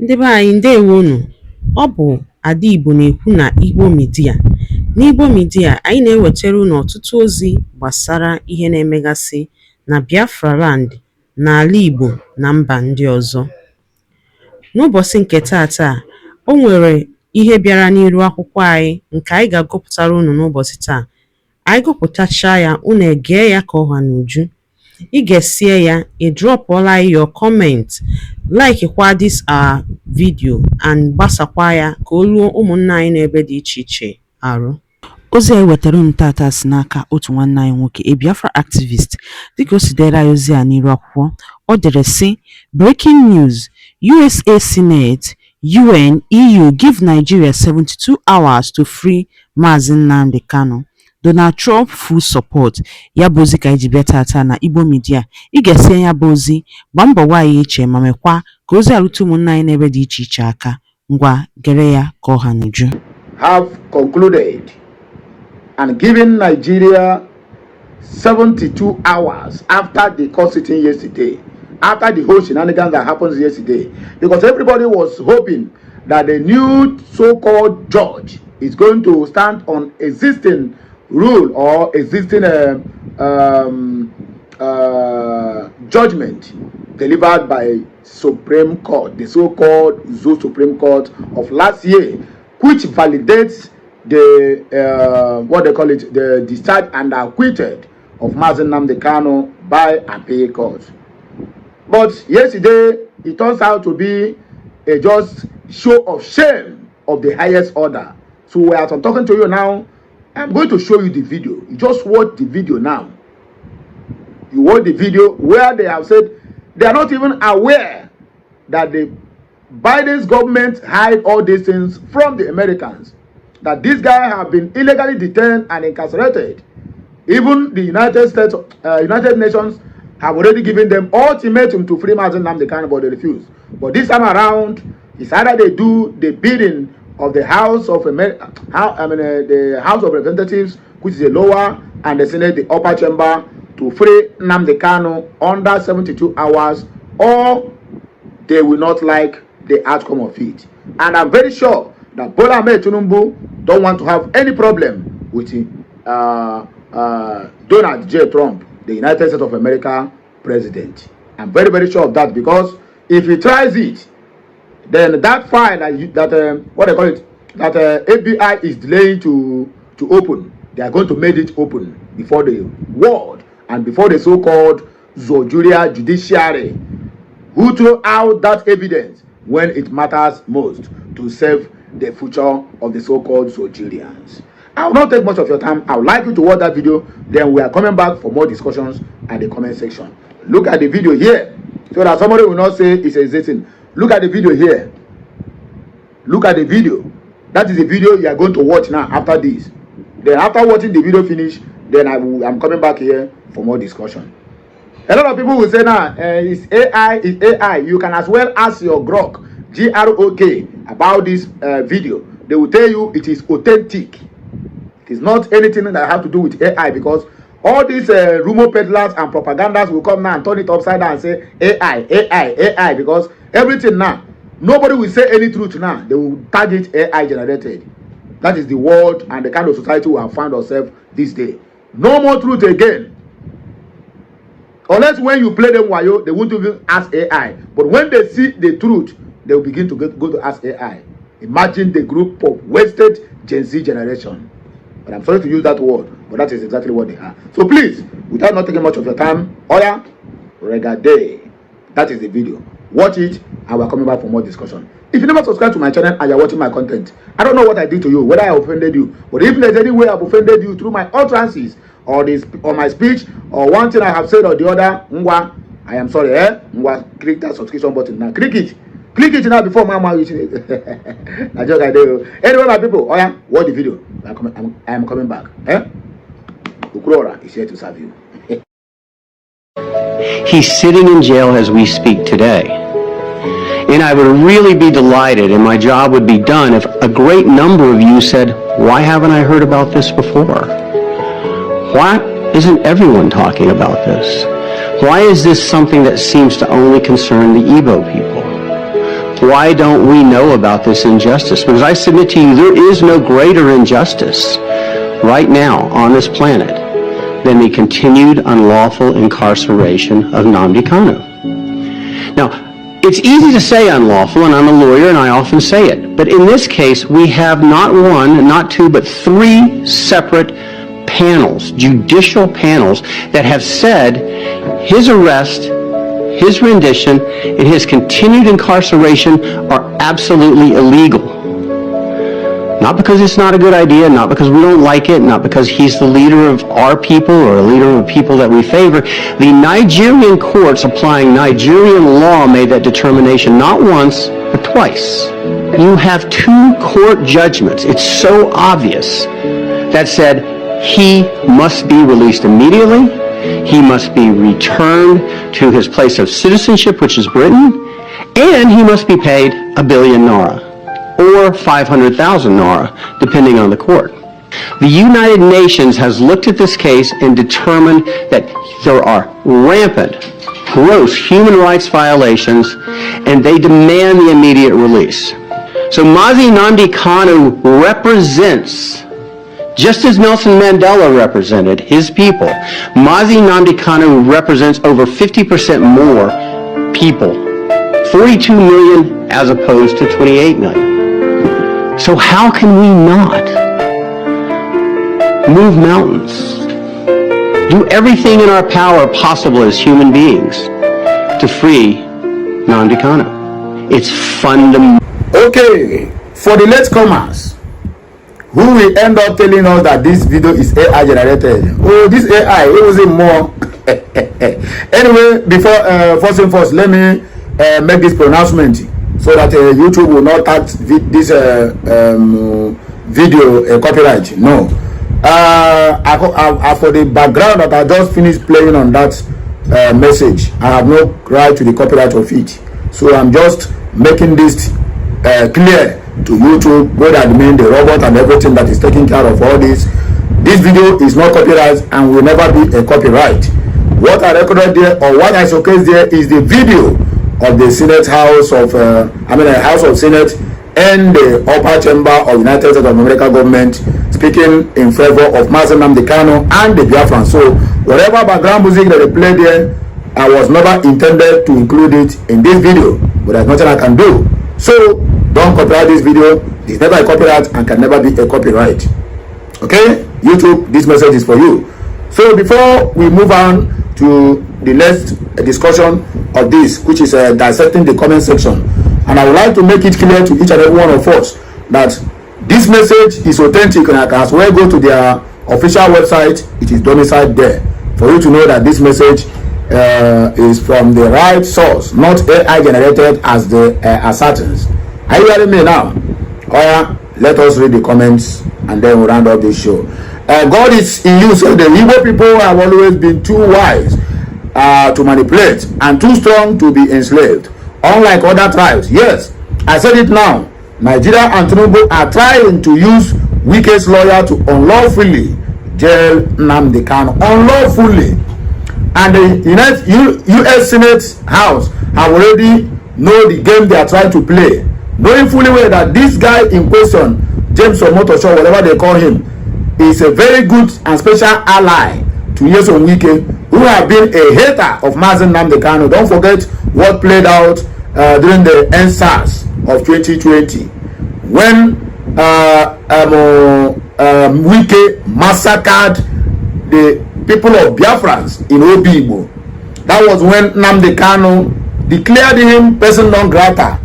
Ndị be anyị ndewonu. Ọ bụ Ada Igbo na-ekwu na Igbo Media. N'Igbo Media, anyị na-ewetara unu ọtụtụ ozi gbasara ihe na-emegasị na Biafra Land, n'ala Igbo na mba ndị ọzọ. N'ụbọchị nke taata, o nwere ihe bịara n'iru akwụkwọ anyị nke anyị ga-agụpụtara unu n'ụbọchị taa. Anyị gụpụtachaa ya, unu egee ya ka ọha n'uju. Ị ga-esie ya, ị drọpụọla your comment, like kwa this our video and gbasakwa ya ka o ruo ụmụnna anyị n'ebe dị iche iche arụ. Ozi anyị wetara unu tata si n'aka otu nwanne anyị nwoke, a Biafra activist. Dịka o si dere anyị ozi a n'iru akwụkwọ, ọ dere sị: Breaking news: USA Senate, UN, EU give Nigeria 72 hours to free Mazi Nnamdi Kanu. Donald Trump full support. Ya bụ ozi ka iji bịa tata na Igbo Media. Ị ga-esi ya bụ ozi, gbaa mbọ gwa ya iche ma mekwa ka ozi arụtụ ụmụnna anyị n'ebe dị iche iche aka. Ngwa gere ya ka ọha n'uju. Have concluded and given Nigeria 72 hours after the court sitting yesterday, after the whole shenanigans that happened yesterday, because everybody was hoping that the new so-called judge is going to stand on existing rule or existing judgment delivered by Supreme Court, the so-called Zoo Supreme Court of last year, which validates the what they call it, the discharge and acquitted of Mazi Nnamdi Kanu by appeal court. But yesterday it turns out to be a just show of shame of the highest order. So as I'm talking to you now, I'm going to show you the video. You just watch the video now. You watch the video where they have said they are not even aware that the Biden's government hide all these things from the Americans. That this guy have been illegally detained and incarcerated. Even the United Nations have already given them ultimatum to free Mazi Nnamdi Kanu, but they refuse. But this time around, it's either they do the bidding of the House of the House of Representatives, which is the lower, and the Senate, the upper chamber, to free Nnamdi Kanu under 72 hours, or they will not like the outcome of it. And I'm very sure that Bola Ahmed Tinubu don't want to have any problem with Donald J. Trump, the United States of America president. I'm very, very sure of that, because if he tries it, then that file that what they call it, that FBI is delaying to open, they are going to make it open before the world and before the so-called Zojuria judiciary, who throw out that evidence when it matters most to save the future of the so-called Zojurians. I will not take much of your time. I would like you to watch that video. Then we are coming back for more discussions at the comment section. Look at the video here, so that somebody will not say it's existing. Look at the video here. Look at the video. That is the video you are going to watch now after this. Then after watching the video finish, then I'm coming back here for more discussion. A lot of people will say now, it's AI, it's AI. You can as well ask your Grok, G-R-O-K, about this video. They will tell you it is authentic. It is not anything that have to do with AI, because all these rumor peddlers and propagandas will come now and turn it upside down and say AI, AI, AI, because everything now, nobody will say any truth now. They will tag it AI generated. That is the world and the kind of society we have found ourselves this day. No more truth again. Unless when you play them wayo, they won't even ask AI. But when they see the truth, they will begin to go to ask AI. Imagine the group of wasted Gen Z generation. But I'm sorry to use that word, but that is exactly what they are. So please, without not taking much of your time, Oya, Regade. That is the video. Watch it, and we're coming back for more discussion. If you never subscribe to my channel and you're watching my content, I don't know what I did to you, whether I offended you. But if there's any way I've offended you through my utterances, or my speech, or one thing I have said or the other, I am sorry, Ngwa, click that subscription button now. Click it. Click it now before my mouth using it. I joke, I do. Anyway, my people, Oya, watch the video. I am coming back. Ukrora is here to serve you. He's sitting in jail as we speak today. And I would really be delighted, and my job would be done, if a great number of you said, why haven't I heard about this before? Why isn't everyone talking about this? Why is this something that seems to only concern the Igbo people? Why don't we know about this injustice? Because I submit to you, there is no greater injustice right now on this planet than the continued unlawful incarceration of Nnamdi Kanu. Now, it's easy to say unlawful, and I'm a lawyer and I often say it, but in this case, we have not one, not two, but three separate panels, judicial panels, that have said his arrest, his rendition, and his continued incarceration are absolutely illegal. Not because it's not a good idea, not because we don't like it, not because he's the leader of our people or a leader of people that we favor. The Nigerian courts applying Nigerian law made that determination not once, but twice. You have two court judgments, it's so obvious, that said he must be released immediately, he must be returned to his place of citizenship, which is Britain, and he must be paid 1 billion naira. Or 500,000 naira, depending on the court. The United Nations has looked at this case and determined that there are rampant, gross human rights violations, and they demand the immediate release. So Mazi Nnamdi Kanu represents, just as Nelson Mandela represented his people, Mazi Nnamdi Kanu represents over 50% more people, 42 million as opposed to 28 million. So how can we not move mountains, do everything in our power possible as human beings to free Nnamdi Kanu? It's fundamental. Okay, for the latecomers who will end up telling us that this video is AI generated. Oh, this AI, it wasn't more. Anyway, before first and first, let me make this pronouncement, so that YouTube will not tag this video copyright. No. For the background that I just finished playing on that message, I have no right to the copyright of it. So I'm just making this clear to YouTube, both admin, the robot, and everything that is taking care of all this. This video is not copyright and will never be a copyright. What I recorded there, or what I showcased there, is the video of the Senate House of, House of Senate and the upper chamber of United States of America government speaking in favor of Mazi Nnamdi Kanu and the Biafran. So whatever background music that they played there, I was never intended to include it in this video, but there's nothing I can do. So don't copyright this video. It's never a copyright and can never be a copyright. Okay, YouTube, this message is for you. So before we move on to the next discussion of this, which is dissecting the comment section, and I would like to make it clear to each and every one of us that this message is authentic, and I can as well go to their official website. It is domiciled there for you to know that this message is from the right source, not AI generated as the assertions. Are you hearing me now? Let us read the comments and then we'll round up this show. God is in you. So the Igbo people have always been too wise to manipulate and too strong to be enslaved, unlike other tribes. Yes, I said it now. Nigeria and Tinubu are trying to use Wike's lawyer to unlawfully jail Nnamdi Kanu. Unlawfully. And the U.S. Senate House have already know the game they are trying to play, knowing fully well that this guy in question, James Omotosho, whatever they call him, is a very good and special ally to Nyesom Wike, who have been a hater of Mazi Nnamdi Kanu. Don't forget what played out during the NSAS of 2020, when Wike massacred the people of Biafrans in Obigbo. That was when Nnamdi Kanu declared him person non grata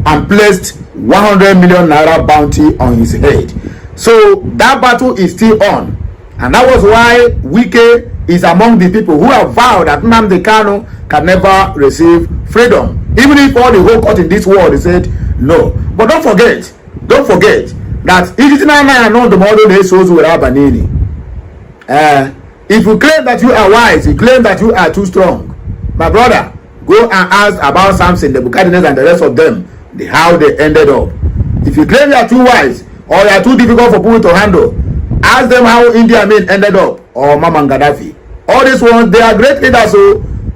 and placed 100 million naira bounty on his head. So that battle is still on, and that was why Wike is among the people who have vowed that Nnamdi Kanu can never receive freedom, even if all the whole court in this world said no. But don't forget that if you claim that you are wise, you claim that you are too strong, my brother, go and ask about Samson, the Buccaneers, and the rest of them, how they ended up. If you claim you are too wise or you are too difficult for people to handle, ask them how India Amin ended up, or Maman Gaddafi. All these ones, they are great leaders,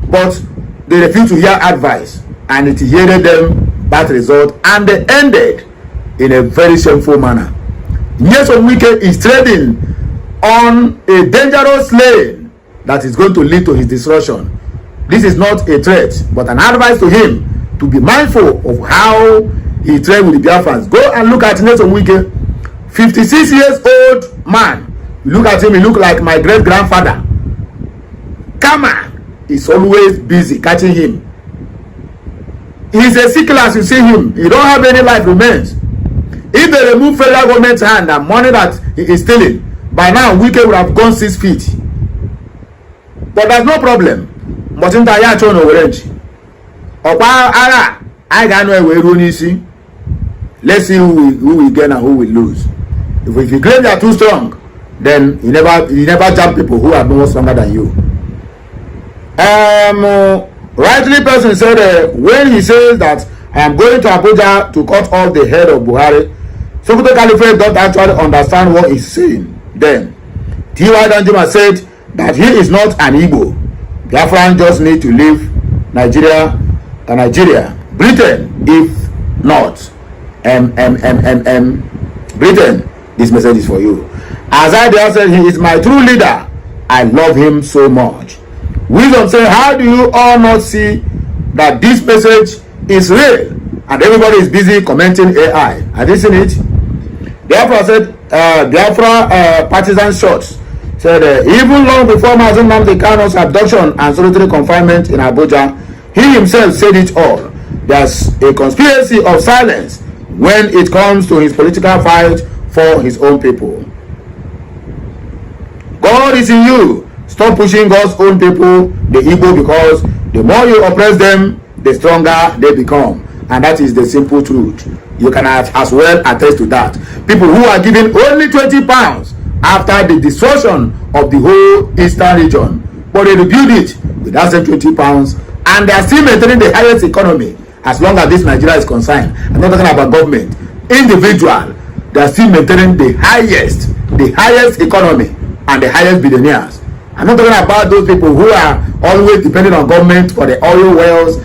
but they refuse to hear advice, and it yielded them that result, and they ended in a very shameful manner. Nyesom Wike is trading on a dangerous lane that is going to lead to his destruction. This is not a threat, but an advice to him to be mindful of how he trade with the Biafrans. Go and look at Nyesom Wike, 56 years old man. You look at him, he look like my great grandfather. Kama is always busy catching him. He's a sick as you see him. He don't have any life remains. If they remove federal government's hand and money that he is stealing, by now Wike would have gone 6 feet. But there's no problem. But in Taya Chono Orange. Okwa ara, I got no way runisi. Let's see who will gain and who will lose. If you claim they are too strong, then you never jump people who are more stronger than you. Rightly person said when he says that I am going to Abuja to cut off the head of Buhari, Sokoto Caliphate don't actually understand what he's saying. Then T.Y. Danjuma said that he is not an Igbo. Biafran just need to leave Nigeria. Britain, if not, Britain, this message is for you. As I said, he is my true leader. I love him so much. Wisdom said, how do you all not see that this message is real? And everybody is busy commenting AI. Have you seen it? Biafra said, Biafra partisan shots said, even long before Nnamdi Kanu's abduction and solitary confinement in Abuja, he himself said it all. There's a conspiracy of silence when it comes to his political fight for his own people. God is in you. Stop pushing God's own people, the Igbo, because the more you oppress them, the stronger they become. And that is the simple truth. You can as well attest to that. People who are giving only 20 pounds after the destruction of the whole eastern region, but they rebuild it with that same 20 pounds, and they are still maintaining the highest economy as long as this Nigeria is concerned. I'm not talking about government. Individual, they are still maintaining the highest economy and the highest billionaires. I'm not talking about those people who are always depending on government for the oil wells,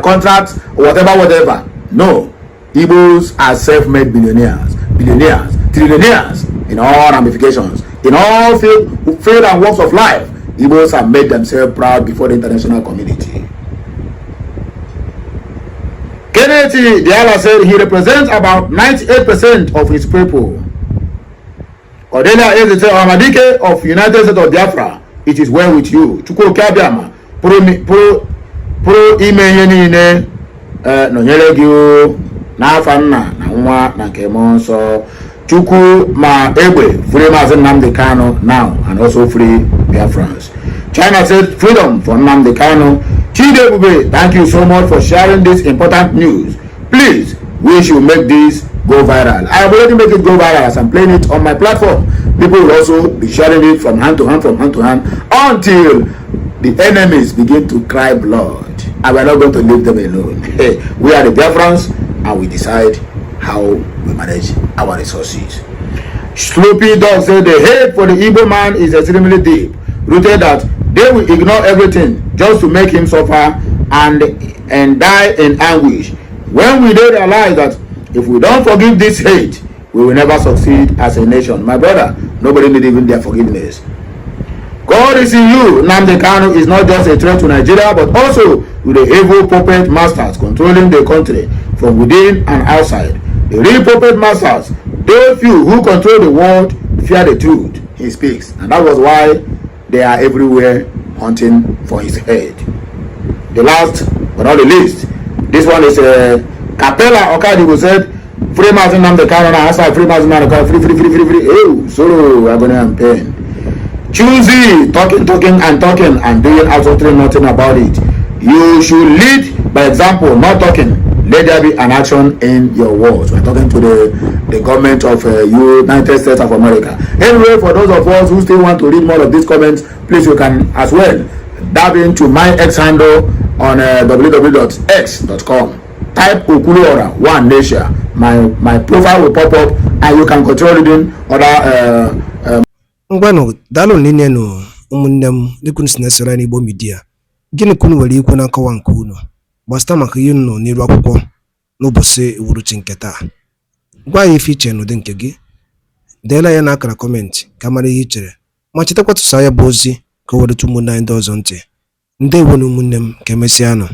contracts, whatever. No. Igbos are self-made billionaires, trillionaires in all ramifications. In all field and walks of life, Igbos have made themselves proud before the international community. Kennedy Diala said he represents about 98% of his people. Odelia Ezete Amadike of United States of Biafra, it is well with you. Chukwu Kabiama, pro ime ihe niile nọnyere gị o n'afa nna na nwa na nke mmụọ nsọ. Chukwu ma egbe free Mazi Nnamdi Kanu now and also free Biafrans. China said freedom for Nnamdi Kanu. Chidebube, thank you so much for sharing this important news. Please, we should make this go viral. I have already made it go viral as I'm playing it on my platform. People will also be sharing it from hand to hand until the enemies begin to cry blood. And we're not going to leave them alone. We are the Biafrans and we decide how we manage our resources. Sloopy Dog said the hate for the Igbo man is extremely deep, rooted that they will ignore everything just to make him suffer and die in anguish. When we don't realize that if we don't forgive this hate, we will never succeed as a nation. My brother, nobody needs even their forgiveness. God is in you. Nnamdi Kanu is not just a threat to Nigeria, but also with the evil puppet masters controlling the country from within and outside. The real puppet masters, those few who control the world, fear the truth he speaks. And that was why they are everywhere hunting for his head. The last but not the least, this one is Capella Okadibo said, free Mazi Nnamdi Kanu, outside free Mazi Nnamdi Kanu, free. Oh, so agony and pain. Choosy, talking and doing absolutely nothing about it. You should lead by example, not talking. Let there be an action in your words. We're talking to the government of United States of America. Anyway, for those of us who still want to read more of these comments, please you can as well dive into my X handle on www.x.com. Type Okuluora One Nation. My profile will pop up and you can control reading other Ngwano dalo nene no umunne m dịkwunu si na-esere n'Igbo Media. Gịnị kunu nwere ikwu na nkọwa nke unu? Gbasta maka ihe nọ n'iru akwụkwọ. n'ụbọchị uhuruchi nke taa. Gwa anyị ife iche n'ụdị nke gị, deela ya n'akara kọmentị ka mara ihe i chere, ma chetakwa tụsaa ya bụ ozi ka o wereta ụmụnne anyị ndị ọzọ ntị. Ndewonu ụmụnne m, ka emesịanụ.